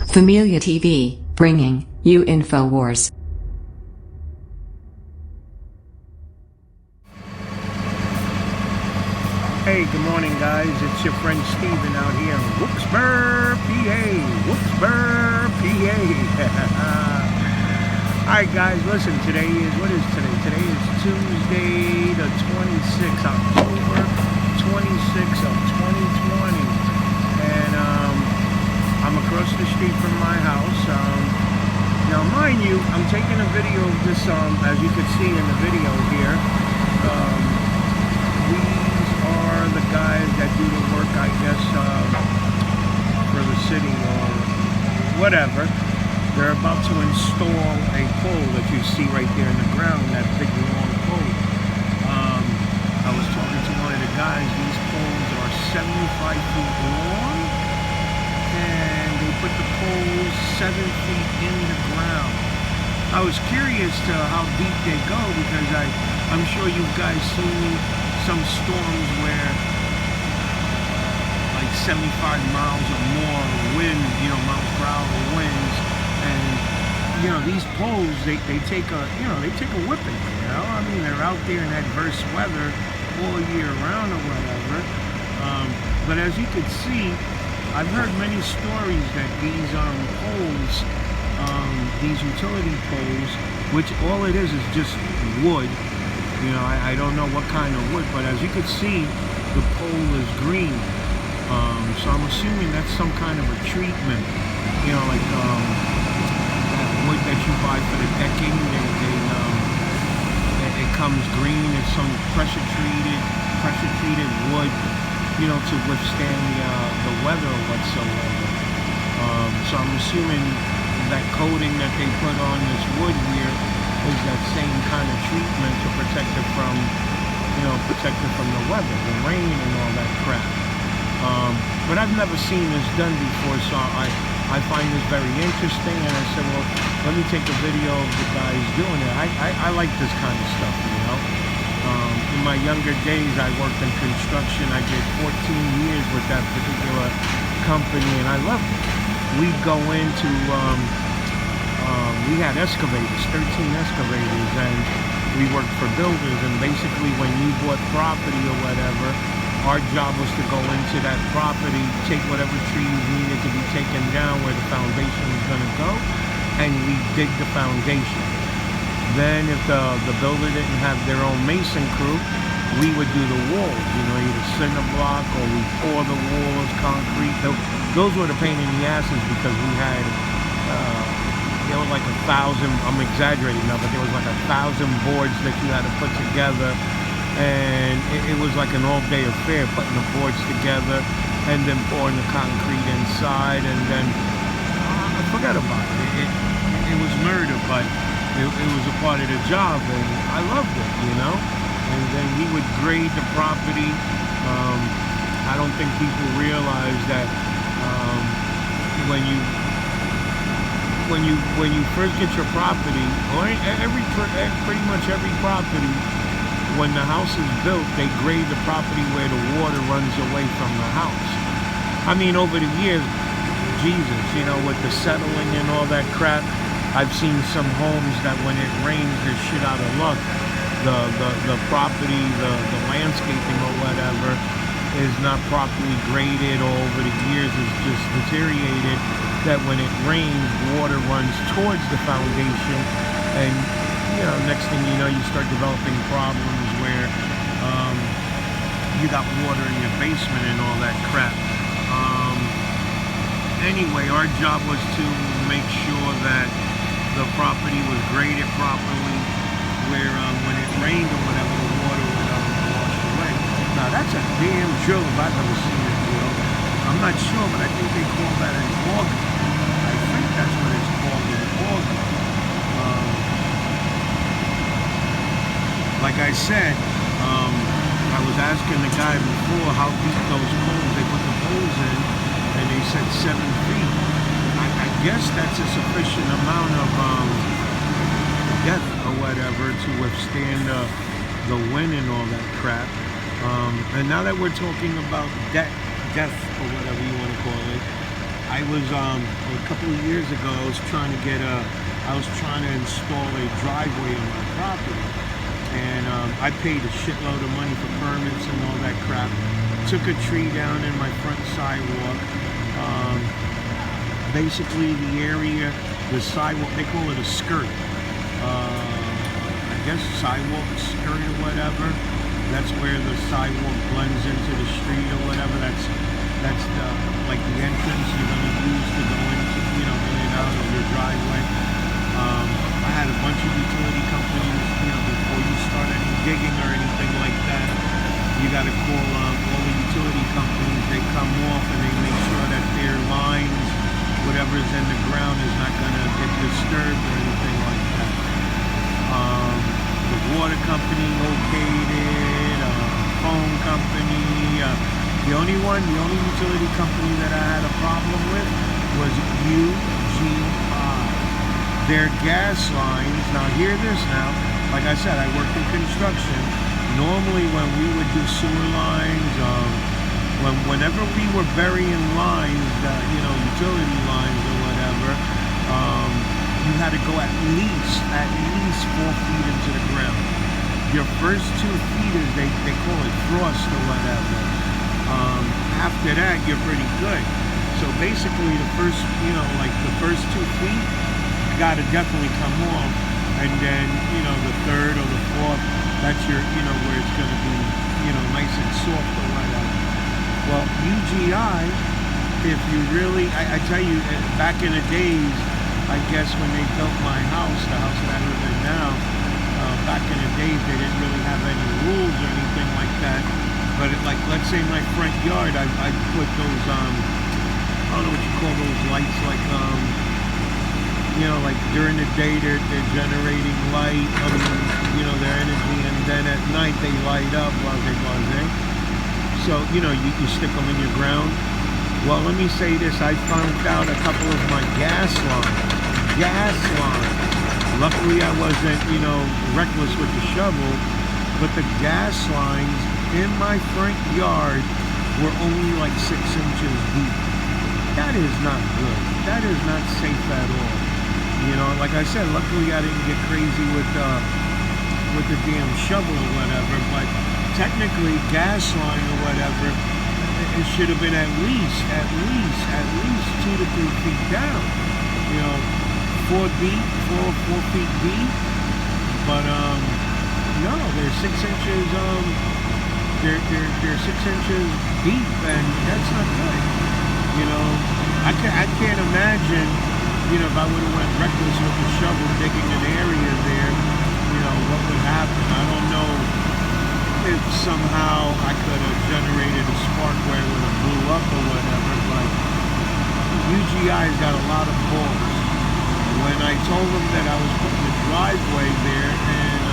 Familia TV, bringing you InfoWars. Hey, good morning, guys. It's your friend Steven out here in Wilkes-Barre, PA. Wilkes-Barre, PA. Alright, guys, listen, today is, what is today? Today is Tuesday, the 26th, October 26th of 2020. And I'm across the street from my house. Now, mind you, I'm taking a video of this, as you can see in the video here. These are the guys that do the work, I guess, for the city or whatever. They're about to install a pole that you see right there in the ground, that big long pole. I was talking to one of the guys. These poles are 75 feet long, and they put the poles 7 feet in the ground. I was curious to how deep they go, because I'm sure you guys seen some storms where like 75 miles or more wind, miles per hour winds, and these poles, they take a whipping. I mean, they're out there in adverse weather all year round or whatever. But as you can see, I've heard many stories that these poles, these utility poles, which all it is just wood. I don't know what kind of wood, but as you can see, the pole is green. So I'm assuming that's some kind of a treatment, like that wood that you buy for the decking. It comes green. It's some pressure treated wood, to withstand the weather whatsoever. So I'm assuming that coating that they put on this wood here is that same kind of treatment to protect it from, the weather, the rain and all that crap. But I've never seen this done before, so I find this very interesting, and I said, well, let me take a video of the guys doing it. I like this kind of stuff, In my younger days, I worked in construction. I did 14 years with that particular company, and I loved it. We'd go into, we had excavators, 13 excavators, and we worked for builders, and basically when you bought property or whatever, our job was to go into that property, take whatever trees needed to be taken down where the foundation was going to go, and we dig the foundation. Then if the builder didn't have their own mason crew, we would do the walls, either cinder block or we pour the walls, concrete. Those were the pain in the asses, because we had, there was like 1,000, I'm exaggerating now, but there was like 1,000 boards that you had to put together. And it was like an all-day affair, putting the boards together and then pouring the concrete inside, and then I forgot about it. It was murder, but it was a part of the job, and I loved it, And then we would grade the property. I don't think people realize that when you first get your property, or pretty much every property, when the house is built, they grade the property where the water runs away from the house. I mean, over the years, Jesus, with the settling and all that crap, I've seen some homes that when it rains, they're shit out of luck. The property, the landscaping or whatever is not properly graded, or over the years it's just deteriorated, that when it rains, water runs towards the foundation, and next thing you know, you start developing problems where you got water in your basement and all that crap. Anyway, our job was to make sure that the property was graded properly, where when it rained or whatever, the water would wash away. Now, that's a damn drill if I've ever seen it, I'm not sure, but I think they call that an auger. I think that's what it's called, an auger. Like I said, I was asking the guy before how deep those poles, they put the poles in, and they said 7 feet. I guess that's a sufficient amount of depth or whatever to withstand the wind and all that crap. And now that we're talking about depth or whatever you want to call it, I I was a couple of years ago. I was trying to install a driveway on my property, and I paid a shitload of money for permits and all that crap. Took a tree down in my front sidewalk. Basically, the sidewalk, they call it a skirt. I guess sidewalk skirt or whatever. That's where the sidewalk blends into the street or whatever. That's the like the entrance you're gonna use to go into, in and out of your driveway. I had a bunch of utility companies, before you start any digging or anything like that, you gotta call all the utility companies. They come off and they make sure that their lines, whatever's in the ground, is not gonna get disturbed or anything like that. The water company okayed it, phone company. The only utility company that I had a problem with was UGI. Their gas lines, now hear this now, like I said, I worked in construction. Normally when we would do sewer lines, whenever we were burying lines, utility lines or whatever, you had to go at least 4 feet into the ground. Your first 2 feet is, they call it frost or whatever. After that, you're pretty good. So basically the first 2 feet gotta definitely come off. And then, the third or the fourth, that's your, where it's gonna be, nice and soft or whatever. Well, UGI, if you really, I tell you, back in the days, I guess when they built my house, the house that I live in now, back in the days, they didn't really have any rules or anything like that. But let's say my front yard, I put those, I don't know what you call those lights, like during the day they're generating light, their energy, and then at night they light up while they buzz. So, you stick them in your ground. Well, let me say this, I found out a couple of my gas lines. Luckily I wasn't, reckless with the shovel, but the gas lines in my front yard were only like 6 inches deep. That is not good. That is not safe at all. Like I said, luckily I didn't get crazy with the damn shovel or whatever, but technically gas line or whatever, it should have been at least 2 to 3 feet down. 4 feet deep. But no, they're 6 inches. They're 6 inches deep, and that's not good. I can't imagine. If I would have went reckless with the shovel digging an area there, what would happen? I don't know if somehow I could have generated a spark where it would have blew up or whatever, but UGI's got a lot of balls. When I told them that I was putting a driveway there and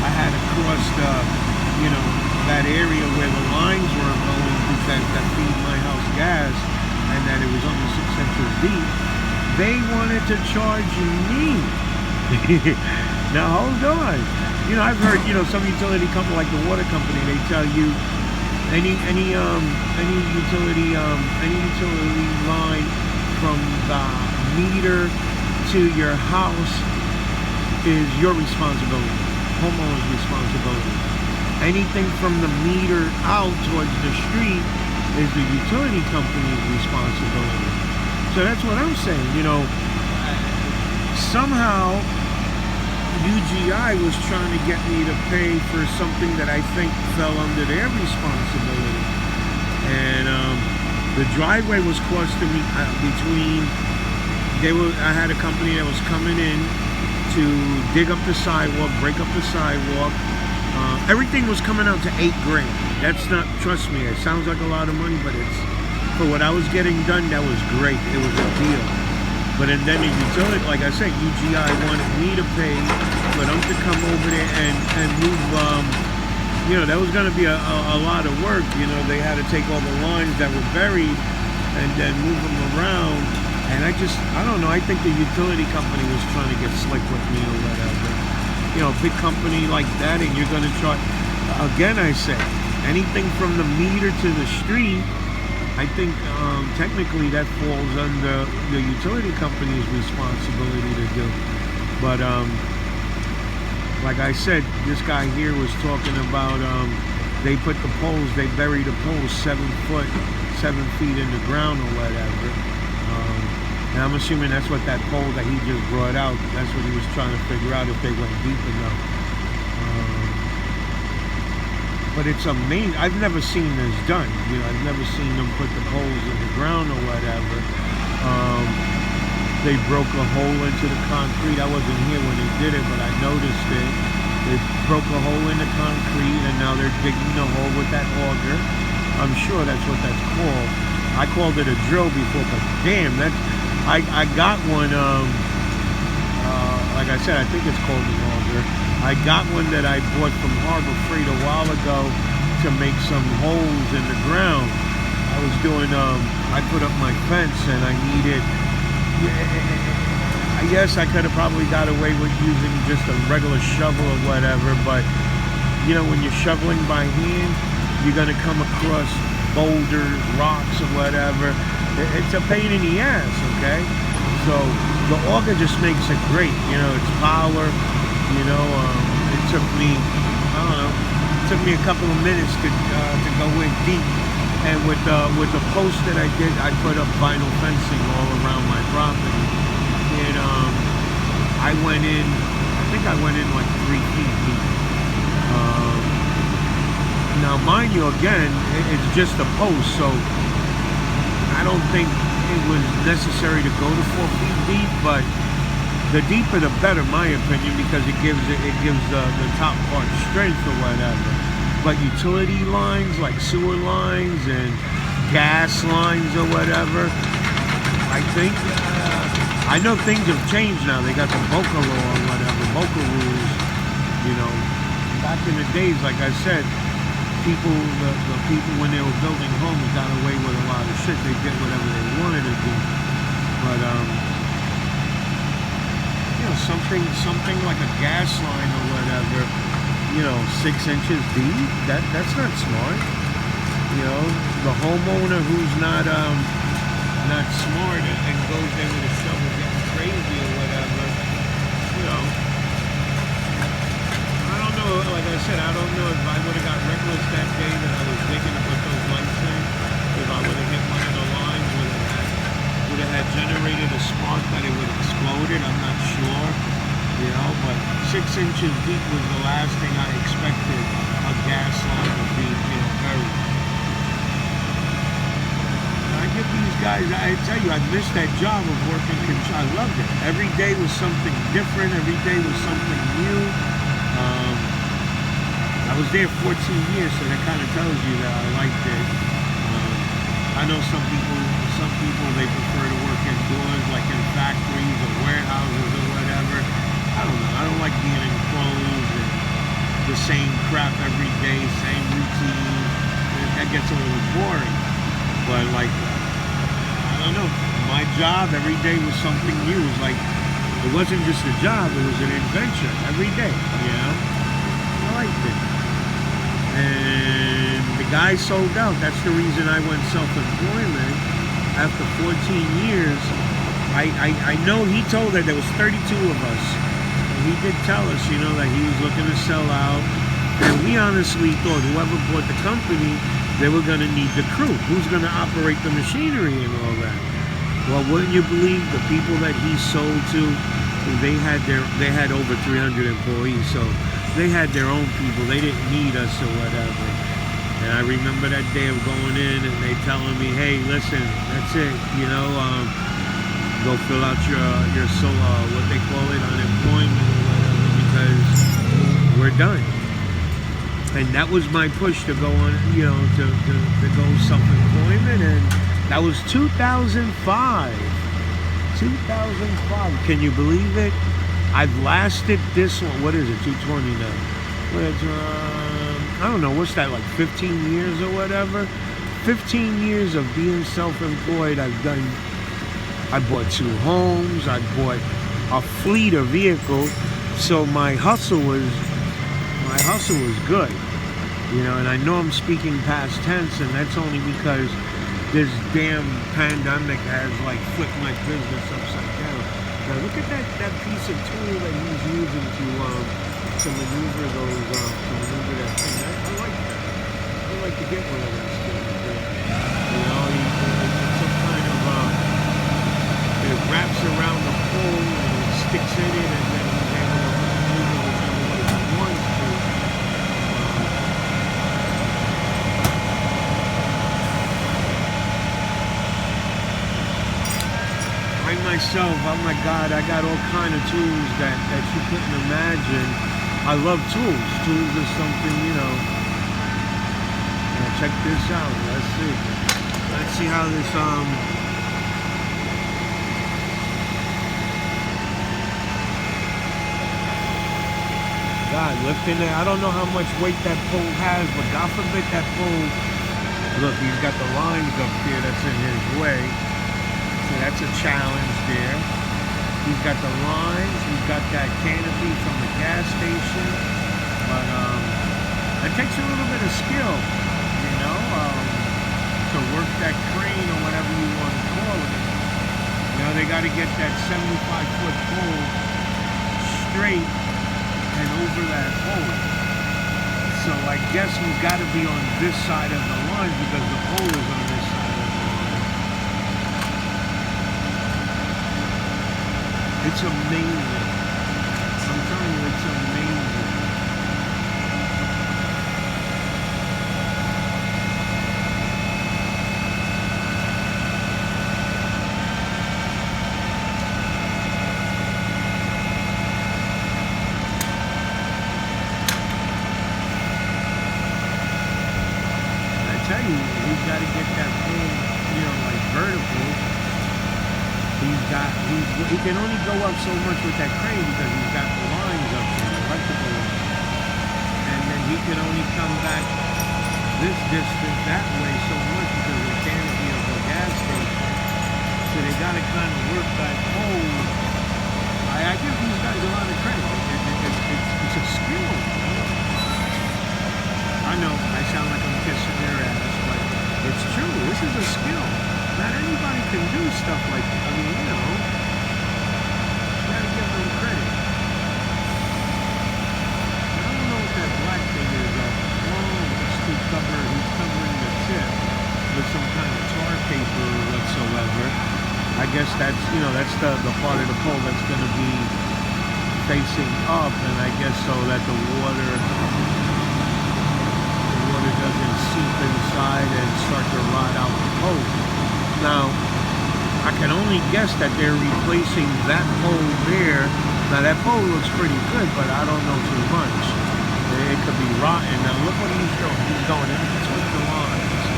I had to cross that area where the lines were going that feed my house gas, and that it was only 6 inches deep, they wanted to charge me. Now hold on. I've heard, some utility company like the water company, they tell you any utility line from the meter to your house is your responsibility, homeowner's responsibility. Anything from the meter out towards the street is the utility company's responsibility. So that's what I'm saying. Somehow UGI was trying to get me to pay for something that I think fell under their responsibility. And the driveway was costing me I had a company that was coming in to dig up the sidewalk, break up the sidewalk. Everything was coming out to $8 grand. That's not, trust me, it sounds like a lot of money, but it's, for what I was getting done, that was great. It was a deal. But then the utility, like I said, UGI wanted me to pay for them to come over there and move, that was going to be a lot of work. They had to take all the lines that were buried and then move them around. And I don't know, I think the utility company was trying to get slick with me or whatever. A big company like that, and you're going to charge, again I say, anything from the meter to the street I think technically that falls under the utility company's responsibility to do. But like I said, this guy here was talking about they put the poles, they bury the poles 7 feet in the ground or whatever. And I'm assuming that's what that pole that he just brought out, that's what he was trying to figure out, if they went deep enough. But it's amazing. I've never seen this done. You know, I've never seen them put the poles in the ground or whatever. They broke a hole into the concrete. I wasn't here when they did it, but I noticed it. They broke a hole in the concrete, and now they're digging the hole with that auger. I'm sure that's what that's called. I called it a drill before, but damn, that's... I got one, like I said, I think it's called an auger. I got one that I bought from Harbor Freight a while ago to make some holes in the ground. I was doing, I put up my fence and I needed, I guess I could have probably got away with using just a regular shovel or whatever, but, you know, when you're shoveling by hand, you're going to come across boulders, rocks, or whatever. It's a pain in the ass, okay? So the auger just makes it great. You know, it's power. You know, it took me, I don't know, it took me a couple of minutes to go in deep. And with the post that I did, I put up vinyl fencing all around my property. And I went in, I think I went in like 3 feet deep. Now, mind you, again, it's just a post, so I don't think it was necessary to go to 4 feet deep, but the deeper the better, my opinion, because it gives the top part strength or whatever. But utility lines like sewer lines and gas lines or whatever, I think I know things have changed now. They got the BOCA law or whatever, BOCA rules. You know, back in the days, like I said, the people when they were building homes got away with a lot of shit. They did whatever they wanted to do. But you know, something like a gas line or whatever, you know, 6 inches deep, that's not smart. You know, the homeowner who's not smart and goes there with a shovel getting crazy or whatever, you know, like I said, I don't know if I would have got reckless that day that I was digging to put those lights in, if I would have hit one of the lines, would have had generated a spark that it would have exploded. I'm not sure, you know, but 6 inches deep was the last thing I expected a gas line to be, you know, buried. I give these guys, I tell you, I missed that job of working construction. I loved it. Every day was something different. Every day was something new. I was there 14 years, so that kind of tells you that I liked it. I know some people they prefer to work indoors, like in factories or warehouses or whatever. I don't know. I don't like being enclosed and the same crap every day, same routine. That gets a little boring. But like, I don't know. My job every day was something new. It was like, it wasn't just a job, it was an adventure every day, you know? I liked it. And the guy sold out. That's the reason I went self-employment. After 14 years, I know he told her there was 32 of us. And he did tell us, you know, that he was looking to sell out. And we honestly thought whoever bought the company, they were going to need the crew. Who's going to operate the machinery and all that? Well, wouldn't you believe the people that he sold to, they had over 300 employees, so they had their own people. They didn't need us or whatever. And I remember that day of going in and they telling me, hey, listen, that's it, you know, go fill out your what they call it, unemployment or whatever, because we're done. And that was my push to go on, you know, to go self-employment, and that was 2005. 2005. Can you believe it? I've lasted this one. What is it? 220 now. I don't know. What's that, like 15 years or whatever? 15 years of being self-employed. I bought 2 homes. I bought a fleet of vehicles. So my hustle was good. You know, and I know I'm speaking past tense, and that's only because this damn pandemic has like flipped my business upside down. Now look at that piece of tool that he's using to maneuver that thing. I like that. I would like to get one of those things. You know, it's some kind of it wraps around the pole and it sticks in it, and then he's able to maneuver whichever way he wants to. I myself, oh my God, I got all kind of tools that you couldn't imagine. I love tools. Tools is something, you know. Check this out. Let's see. Let's see how this God, lifting it. I don't know how much weight that pole has, but God forbid that pole. Look, he's got the lines up here that's in his way. So that's a challenge there. He's got the lines. He's got that canopy from the gas station. But it takes a little bit of skill, you know, to work that crane or whatever you want to call it. You know, they got to get that 75-foot pole straight and over that hole. So I guess we've got to be on this side of the line because the pole is on this side of the line. It's amazing. I'm telling you, it's amazing. He's got to get that pole, you know, like vertical. He can only go up so much with that crane because he's got the lines up there, electrical lines. And then he can only come back this distance that way so much because of the canopy of the gas station. So they got to kind of work that pole. I give these guys a lot of credit. It's a skill. I know I sound like I'm kissing their ass, but it's true. This is a skill. Not anybody can do stuff like that. I mean, you know, you gotta give them credit. I don't know what that black thing is. He's covering the tip with some kind of tar paper or whatsoever. I guess that's, you know, that's the part of the pole that's going to be facing up, and I guess so that the water doesn't seep inside and start to rot out the pole. Now, I can only guess that they're replacing that pole there. Now, that pole looks pretty good, but I don't know too much. It could be rotten. Now, look what he's doing. He's going in between the lines.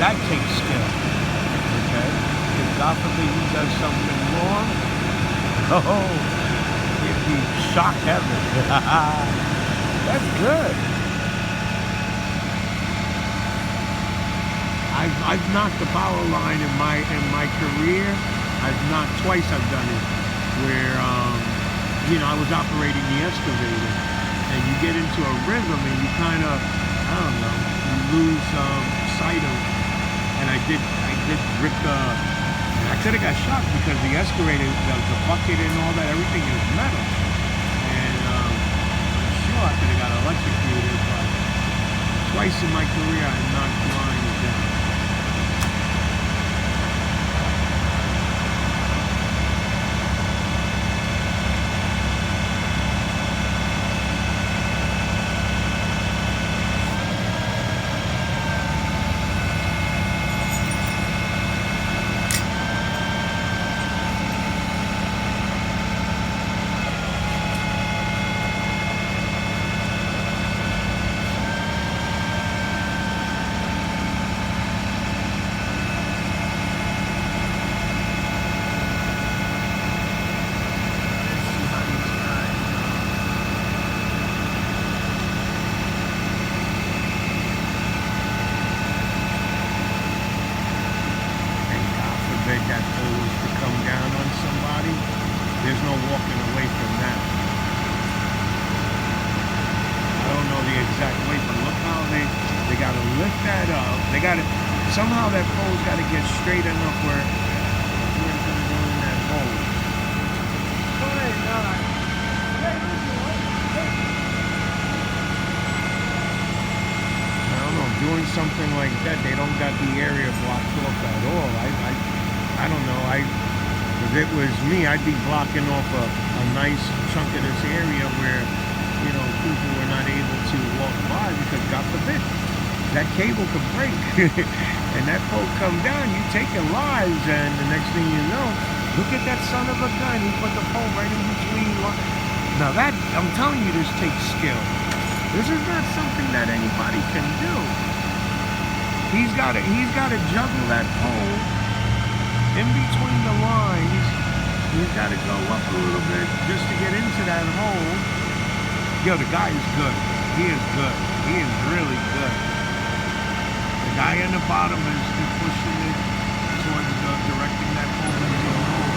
That takes skill. Okay? If God forbid he does something wrong, oh, it'd be shock heaven. That's good. I've knocked the power line in my career. I've knocked twice. I've done it where you know, I was operating the excavator, and you get into a rhythm and you kind of, I don't know, you lose sight of. And I did rip the. I could have got shocked because the excavator, the bucket and all that, everything is metal, and I'm sure I could have got electrocuted. But twice in my career I knocked lines down. That pole is to come down on somebody, there's no walking away from that. I don't know the exact weight, but look how they got to lift that up. They got to, somehow that pole's got to get straight enough where it's going to go in that hole. I don't know, doing something like that, they don't got the area blocked off at all. I don't know. If it was me, I'd be blocking off a nice chunk of this area where, you know, people were not able to walk by because, God forbid, that cable could break and that pole come down, you taking lives, and the next thing you know, look at that son of a gun, he put the pole right in between. Now that, I'm telling you, this takes skill. This is not something that anybody can do. He's got to juggle that pole in between the lines. He's got to go up a little bit just to get into that hole. Yo, the guy is good. He is good. He is really good. The guy in the bottom is pushing it towards directing that pole into the hole.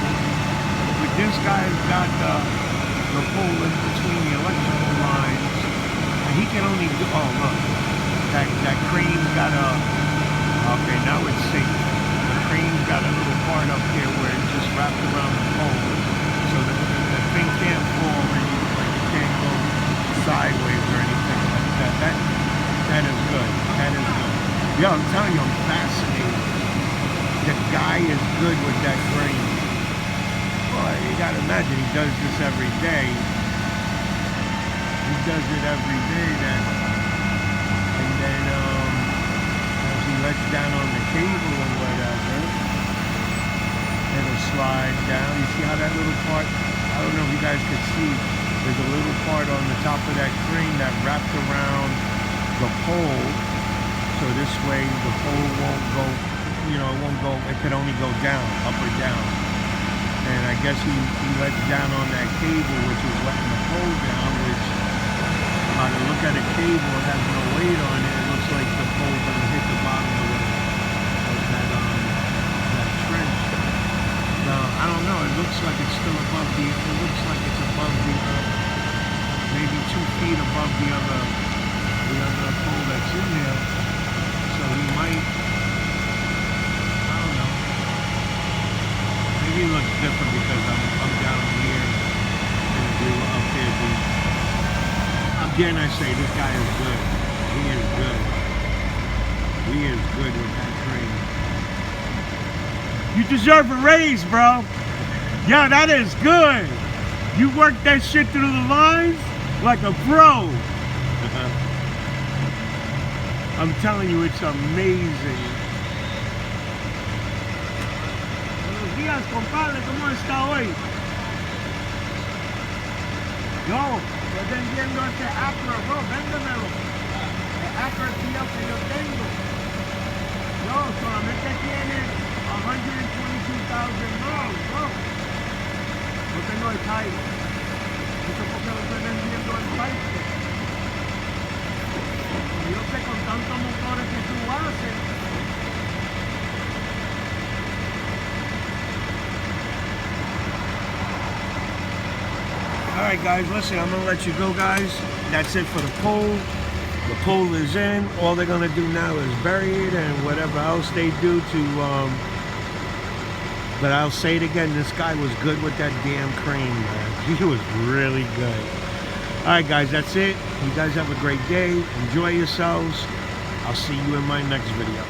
But this guy's got the pole in between the electrical lines. And he can only do, oh look, that crane's got a, okay, now it's safe. The crane's got a little part up here where it's just wrapped around the pole. So the thing can't fall and you can't go sideways or anything like that. That is good. That is good. Yo, I'm telling you, I'm fascinated. The guy is good with that crane. Well, you gotta imagine he does this every day. He does it every day then. And then as he lets down on the cable or whatever, it'll slide down. You see how that little part, I don't know if you guys could see, there's a little part on the top of that crane that wrapped around the pole. So this way the pole won't go, you know, it won't go, it could only go down, up or down. And I guess he lets down on that cable, which is letting the pole down, which, by the look at the cable, it has no weight on it. It looks like the pole's gonna hit the bottom of that trench. Now, I don't know, it looks like it's still above the, it looks like it's above the, maybe 2 feet above the other pole that's in there. So he might, I don't know. Maybe it looks different because I'm down here and we were up there. Again, I say this guy is good. He is good. He is good with that crane. You deserve a raise, bro. Yo, that is good. You worked that shit through the lines like a pro. I'm telling you, it's amazing. Buenos días, compadre. ¿Cómo está hoy? Yo, estoy vendiendo este Acura, bro. Véndemelo. El Acura tío que yo tengo. Yo, solamente tiene $122,000, bro. No tengo el title. Eso porque lo estoy vendiendo en title. Yo sé con tantos motores que tú haces. Alright guys, listen, I'm gonna let you go, guys. That's it for the pole. The pole is in. All they're gonna do now is bury it and whatever else they do to but I'll say it again, this guy was good with that damn crane, man. He was really good. Alright guys, that's it. You guys have a great day. Enjoy yourselves. I'll see you in my next video.